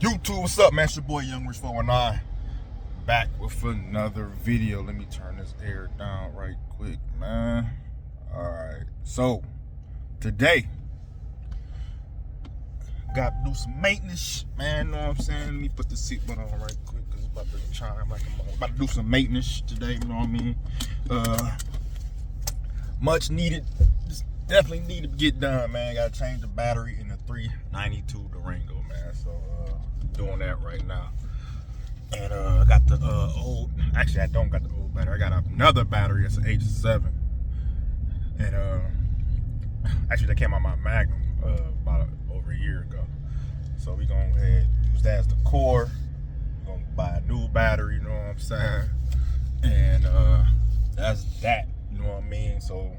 YouTube, what's up, man? It's your boy Young Rich 419 back with another video. Let me turn this air down right quick, man. Alright, so today got to do some maintenance, man. Know what I'm saying? Let me put the seatbelt on right quick because it's about to chime like I'm about to do some maintenance today, you know what I mean? Much needed, just definitely need to get done, man. Gotta change the battery in the 392 Durango, man. So doing that right now. And I got the old, actually I don't got the old battery. I got another battery. It's an H7. And actually that came out my Magnum about over a year ago. So we gonna go ahead and use that as the core. We're gonna buy a new battery, you know what I'm saying? And that's that, you know what I mean? So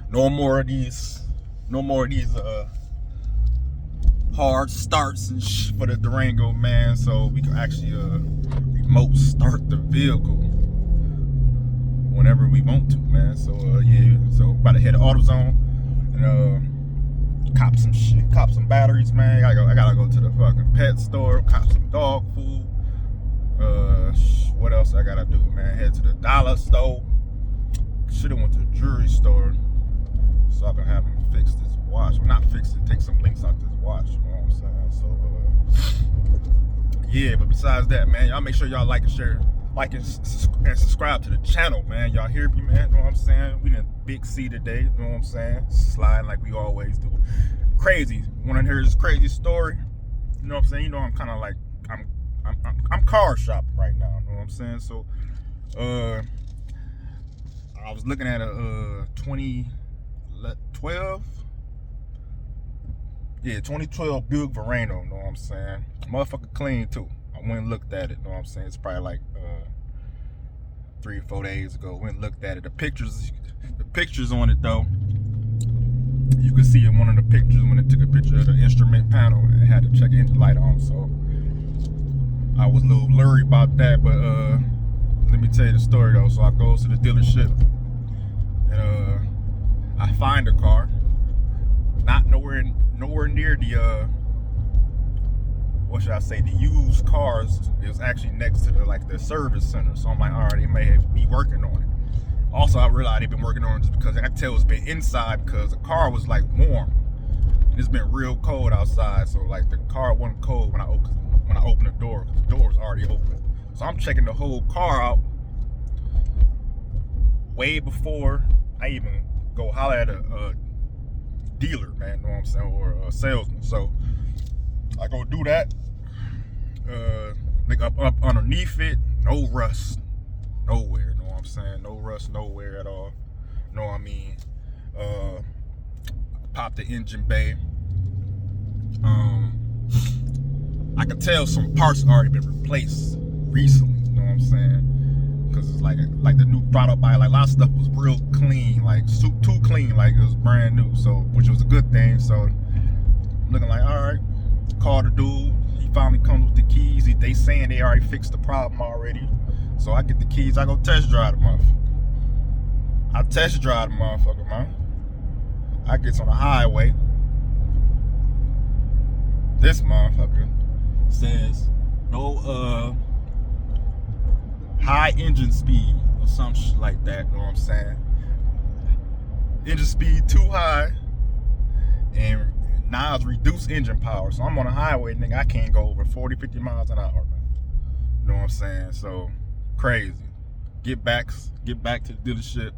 no more of these hard starts and for the Durango, man. So we can actually remote start the vehicle whenever we want to, man. So yeah, so about to head to AutoZone and cop some shit, cop some batteries, man. I gotta go to the fucking pet store, cop some dog food. What else I gotta do, man? Head to the dollar store. Should've went to the jewelry store so I can have him fix this watch. Well, not fix it, take some links out this watch, you know what I'm saying? So yeah, but besides that, man, y'all make sure y'all like and share, and subscribe to the channel, man. Y'all hear me, man? You know what I'm saying? We in Big C today, you know what I'm saying? Sliding like we always do. Crazy. Wanna hear this crazy story? You know what I'm saying? You know I'm kind of like I'm car shopping right now, you know what I'm saying? So I was looking at a 2012 Buick Verano, you know what I'm saying? Motherfucker clean too. I went and looked at it, you know what I'm saying? It's probably like 3 or 4 days ago. Went and looked at it. The pictures on it though, you could see in one of the pictures when it took a picture of the instrument panel, it had the check engine light on. So I was a little leery about that, but let me tell you the story though. So I go to the dealership and I find a car, not nowhere near the what should I say, the used cars. It was actually next to the service center. So I'm like, all right, they may be working on it. Also, I realized they've been working on it just because I can tell it's been inside because the car was like warm. And it's been real cold outside. So like the car wasn't cold when I opened the door, because the door was already open. So I'm checking the whole car out way before I even go holler at a dealer, man, you know what I'm saying, or a salesman. So I go do that. Look up underneath it, no rust nowhere, you know what I'm saying? No rust nowhere at all. You know what I mean? Pop the engine bay. I can tell some parts already been replaced recently, you know what I'm saying? Because it's like the new throttle body, like a lot of stuff was real clean, like too clean, like it was brand new. So which was a good thing. So I'm looking like, all right, call the dude. He finally comes with the keys. They saying they already fixed the problem already. So I get the keys. I go test drive the motherfucker. I test drive the motherfucker, man. I gets on the highway. This motherfucker says no high engine speed or some shit like that, you know what I'm saying? Engine speed too high, and now it's reduced engine power. So I'm on a highway, nigga, I can't go over 40, 50 miles an hour, man. You know what I'm saying? So crazy. Get back to the dealership,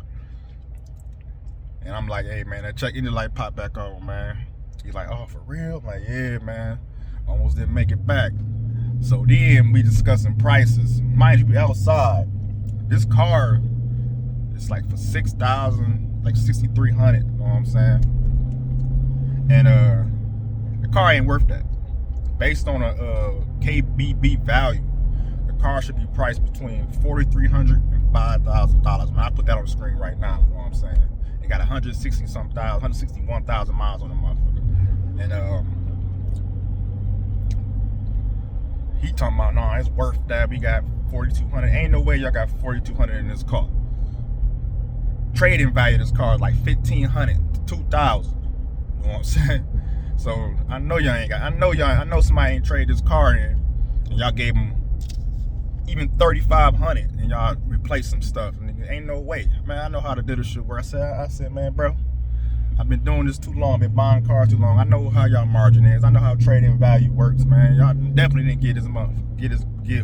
and I'm like, hey man, that check engine light pop back on, man. He's like, oh, for real? I'm like, yeah, man. Almost didn't make it back. So then we discussing prices. Mind you, we outside. This car is like for $6,000, like $6,300. You know what I'm saying? And the car ain't worth that. Based on a KBB value, the car should be priced between $4,300 and $5,000. Man, I put that on the screen right now. You know what I'm saying? It got 161,000 miles on the motherfucker. And he talking about, no, it's worth that. We got 4,200. Ain't no way y'all got 4,200 in this car. Trading value of this car is like 1,500 to 2,000. You know what I'm saying? So I know y'all ain't got. I know somebody ain't trade this car in and y'all gave them even $3,500, and y'all replaced some stuff. And ain't no way, man. I know how to do this shit. Where I said, man, bro, I've been doing this too long, been buying cars too long. I know how y'all margin is. I know how trading value works, man. Y'all definitely didn't get his month. Get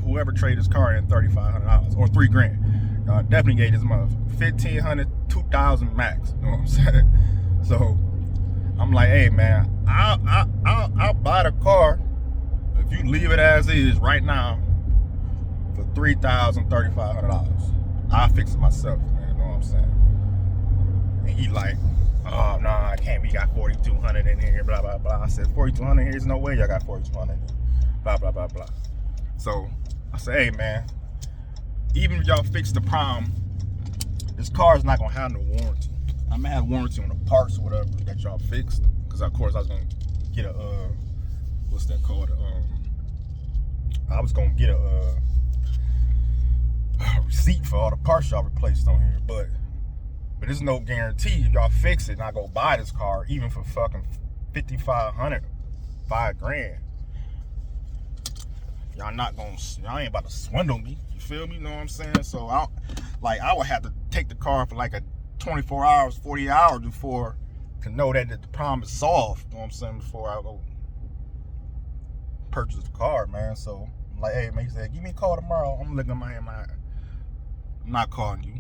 whoever traded his car in $3,500 or $3,000. Y'all definitely gave his month $1,500, $2,000 max. You know what I'm saying? So I'm like, hey, man, I'll buy the car if you leave it as is right now for $3,000, $3,500. I'll fix it myself, man. You know what I'm saying? And he like, oh no, I can't. We got 4,200 in here, blah blah blah. I said 4,200. Here's no way y'all got 4,200. Blah blah blah blah. So I said, hey man, even if y'all fix the problem, this car is not gonna have no warranty. I'm gonna have warranty on the parts or whatever that y'all fixed, because of course I was gonna get a what's that called? I was gonna get a receipt for all the parts y'all replaced on here, but there's no guarantee if y'all fix it and I go buy this car, even for fucking $5,500, $5,000. Y'all ain't about to swindle me. You feel me? You know what I'm saying? So I would have to take the car for like a 24 hours, 40 hours before to know that the problem is solved. You know what I'm saying? Before I go purchase the car, man. So I'm like, hey man, he said, give me a call tomorrow. I'm looking at my hand, I'm not calling you.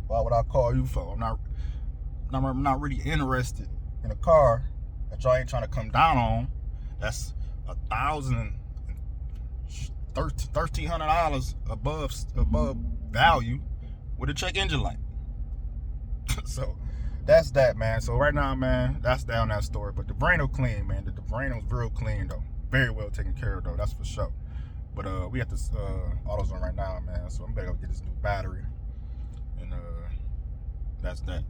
Why would I call you for? I'm not really interested in a car that y'all ain't trying to come down on. That's $1,000, $1,300 above value with a check engine light. So that's that, man. So right now, man, that's down that story. But the Verano clean, man. The Verano's real clean though. Very well taken care of though. That's for sure. But we at this AutoZone right now, man. So I'm better go get this new battery. And that's that.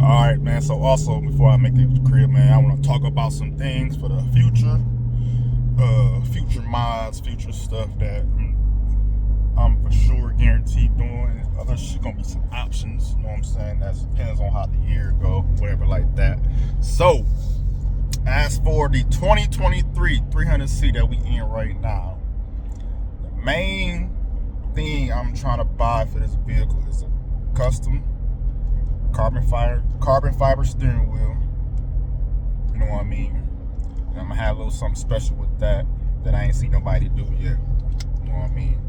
All right, man. So also, before I make it to the crib, man, I want to talk about some things for the future, future mods, future stuff that I'm for sure guaranteed doing. Other shit gonna be some options. You know what I'm saying? That depends on how the year go, whatever like that. So, as for the 2023 300C that we in right now, the main thing I'm trying to buy for this vehicle is a custom carbon fiber steering wheel. You know what I mean? And I'm gonna have a little something special with that I ain't seen nobody do yet. You know what I mean?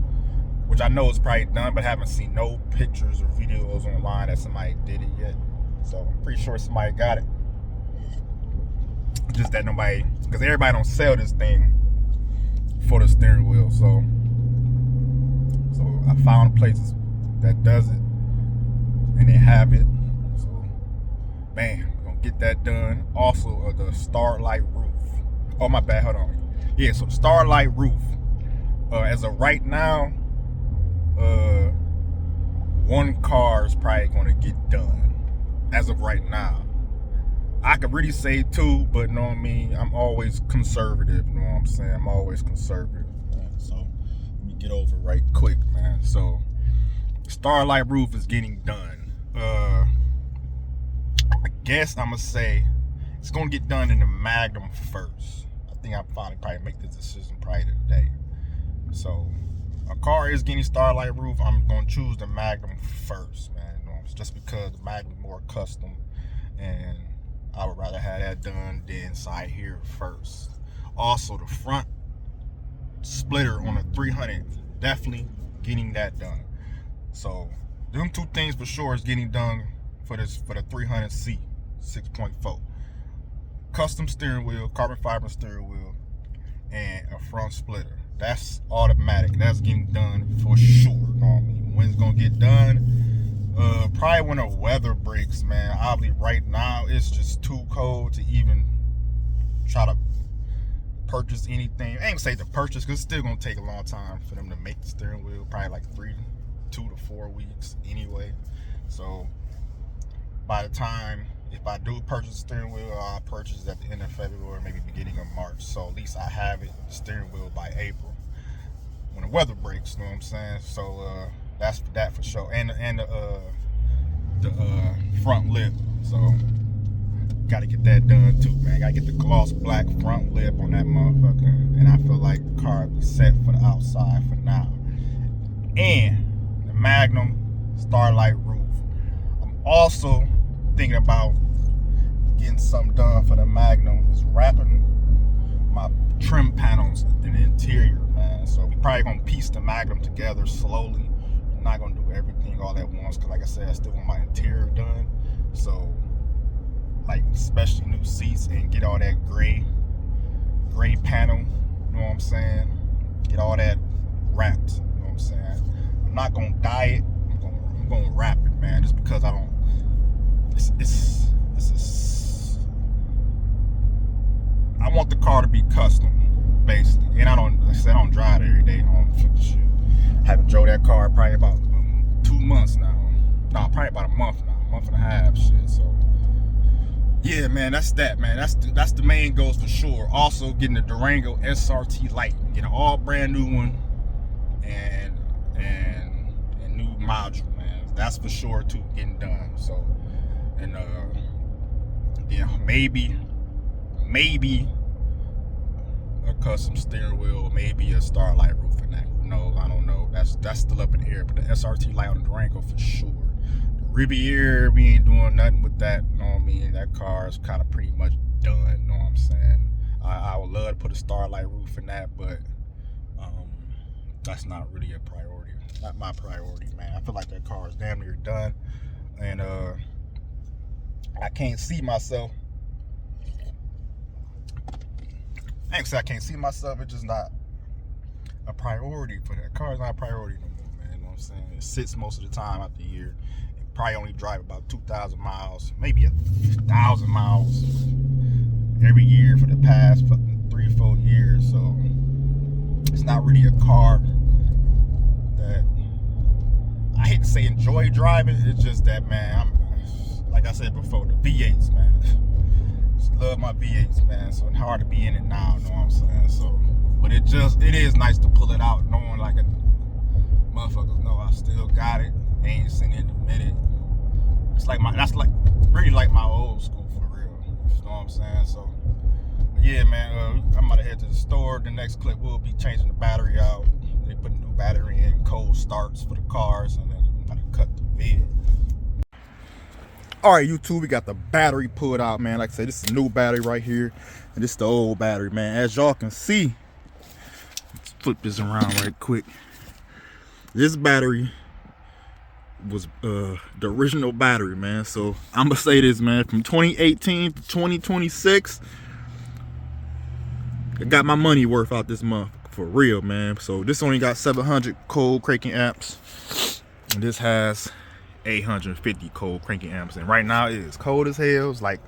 Which I know is probably done, but haven't seen no pictures or videos online that somebody did it yet. So I'm pretty sure somebody got it. Just that nobody, because everybody don't sell this thing for the steering wheel. So I found places that does it and they have it. So man, we're gonna get that done. Also the Starlight roof. Oh my bad, hold on. Yeah, so Starlight roof. As of right now, one car is probably gonna get done. As of right now. I could really say two, but you know what I mean? I'm always conservative, you know what I'm saying? I'm always conservative, man. So let me get over right quick, man. So Starlight roof is getting done. I guess I'm gonna say it's gonna get done in the Magnum first. I think I'll finally probably make this decision probably today. So a car is getting Starlight roof. I'm gonna choose the Magnum first, man. You know, just because the Magnum more custom, and I would rather have that done than side here first. Also, the front splitter on the 300, definitely getting that done. So, them two things for sure is getting done for the 300C 6.4. Custom steering wheel, carbon fiber steering wheel, and a front splitter. That's automatic. That's getting done for sure. You know what I mean? When it's gonna get done? Probably when the weather breaks, man. Obviously, right now it's just too cold to even try to purchase anything. I ain't gonna say to purchase, because it's still gonna take a long time for them to make the steering wheel. Probably like 2 to 4 weeks anyway. So by the time, if I do purchase the steering wheel, I'll purchase it at the end of February, maybe beginning of March. So at least I have it, the steering wheel, by April when the weather breaks. You know what I'm saying? So that's that for sure. And the front lip. So gotta get that done too, man. Gotta get the gloss black front lip on that motherfucker. And I feel like the car will be set for the outside for now. And the Magnum Starlight roof. I'm also thinking about getting something done for the Magnum. Is wrapping my trim panels in the interior, man. So we probably gonna piece the Magnum together slowly. I'm not gonna do everything all at once, because like I said, I still want my interior done. So like especially new seats, and get all that gray panel, you know what I'm saying? Get all that wrapped, you know what I'm saying? I'm not gonna dye it, I'm gonna wrap it, man, just because I don't, I want the car to be custom, basically. And I don't drive it every day. Haven't drove that car probably about 2 months now. No, probably about a month now, a month and a half, shit. So yeah, man, that's that, man. That's the main goals for sure. Also getting the Durango SRT Lite, get an all brand new one, and new module, man. That's for sure too, getting done. So, and yeah, maybe a custom steering wheel, maybe a Starlight roof in that. Who knows? I don't know. That's still up in the air. But the SRT Lite on the Durango for sure. Riviera, we ain't doing nothing with that, you know what I mean? That car is kind of pretty much done, you know what I'm saying? I would love to put a Starlight roof in that, but that's not really a priority. Not my priority, man. I feel like that car is damn near done, and I can't see myself. I ain't say I can't see myself, it's just not a priority for that. Car is not a priority no more, man, you know what I'm saying? It sits most of the time out the year. Probably only drive about 2,000 miles, maybe 1,000 miles every year for the past 3 or 4 years. So it's not really a car that I hate to say enjoy driving. It's just that, man, like I said before, the V8s, man. Just love my V8s, man. So it's hard to be in it now, you know what I'm saying? So, but it is nice to pull it out, knowing like motherfuckers know I still got it. Ain't seen it in a minute. It's like that's like really like my old school for real. You know what I'm saying? So yeah, man, I'm about to head to the store. The next clip we'll be changing the battery out. They put a new battery in, cold starts for the cars, and then we're about to cut the vid. All right, YouTube, we got the battery pulled out, man. Like I said, this is a new battery right here, and this is the old battery, man. As y'all can see, let's flip this around right quick. This battery was the original battery, man. So I'm gonna say this, man, from 2018 to 2026, I got my money worth out this month for real, man. So this only got 700 cold cranking amps, and this has 850 cold cranking amps, and right now it is cold as hell. It's like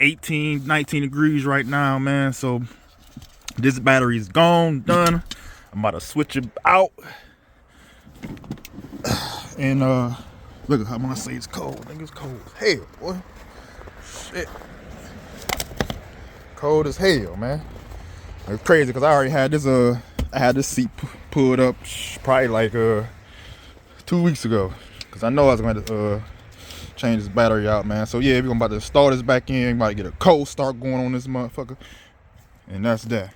19 degrees right now, man. So this battery is gone, done. I'm about to switch it out. And look at how I say it's cold. I think it's cold as hell, boy. Shit. Cold as hell, man. It's crazy because I already had this I had this seat pulled up probably like 2 weeks ago. Cause I know I was going to change this battery out, man. So yeah, we're about to install this back in. We're about to get a cold start going on this motherfucker. And that's that.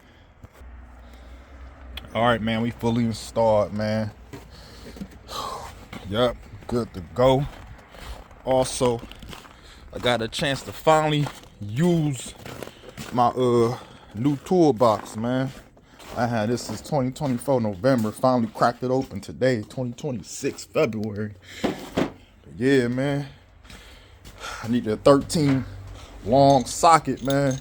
Alright, man, we fully installed, man. Yep, good to go. Also, I got a chance to finally use my new toolbox, man. I had this since 2024 November. Finally cracked it open today, 2026 February. But yeah, man. I need a 13 long socket, man.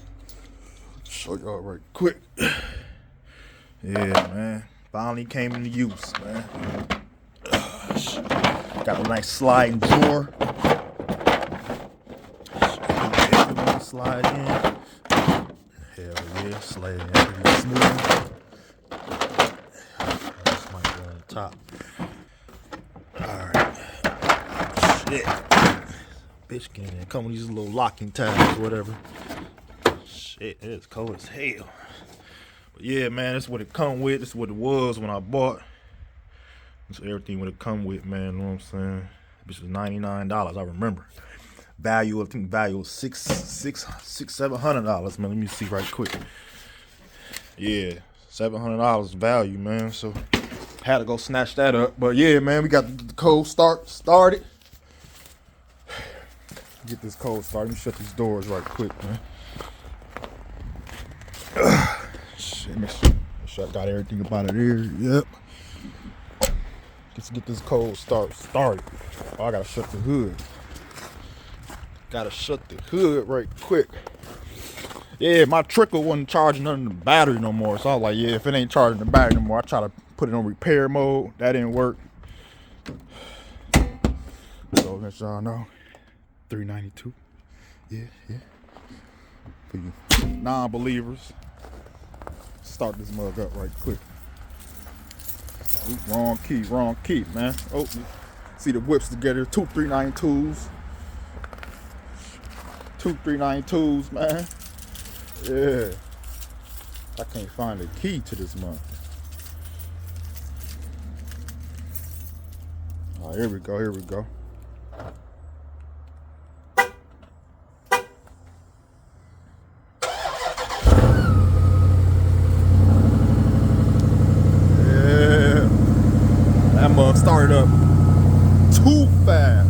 Show y'all right quick. Yeah, man. Finally came into use, man. Got a nice sliding drawer. Slide in. Hell yeah, slide in pretty smooth. This might go on the top. Alright. Shit. Bitch can come with these little locking tabs or whatever. Shit, it's cold as hell. But yeah, man, that's what it come with. This is what it was when I bought. That's everything what it come with, man. You know what I'm saying? This was $99, I remember. Value, I think value $700, man. Let me see right quick. Yeah, $700 value, man. So had to go snatch that up. But yeah, man, we got the cold started. Get this cold started. Let me shut these doors right quick, man. Shit, make sure I got everything about it here. Yep. Let's get this cold started. Oh, I gotta shut the hood. Gotta shut the hood right quick. Yeah, my trickle wasn't charging none of the battery no more. So I was like, yeah, if it ain't charging the battery no more, I try to put it on repair mode. That didn't work. So let y'all know. 392. Yeah. For you non-believers, start this mug up right quick. Ooh, wrong key, man. Oh, see the whips together. 2 392s. 2 392s, man. Yeah. I can't find the key to this mug. All right, here we go. Started up too fast,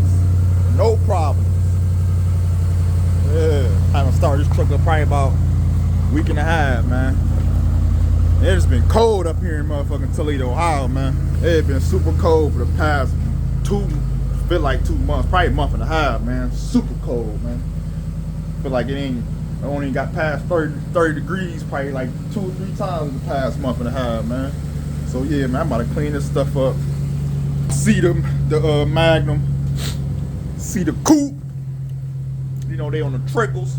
no problem. Yeah, haven't started this truck up probably about a week and a half, man. It's been cold up here in motherfucking Toledo, Ohio, man. It's been super cold for the past feel like 2 months, probably a month and a half, man. Super cold, man. Feel like it only got past 30 degrees probably like 2 or 3 times in the past month and a half, man. So yeah, man, I'm about to clean this stuff up. See the Magnum, see the coupe. You know, they on the trickles.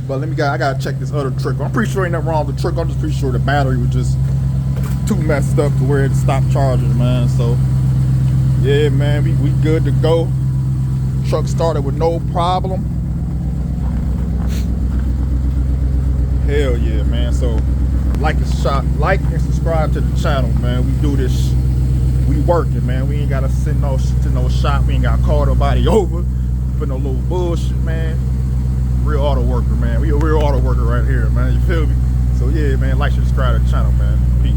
But I gotta check this other trickle. I'm pretty sure ain't nothing wrong with the trickle. I'm just pretty sure the battery was just too messed up to where it stopped charging, man. So yeah, man, we good to go. Truck started with no problem. Hell yeah, man. So like and subscribe to the channel, man. We do this. We working, man. We ain't gotta send no shit to no shop. We ain't gotta call nobody over for no little bullshit, man. Real auto worker, man. We a real auto worker right here, man. You feel me? So yeah, man. Like, subscribe to the channel, man. Peace.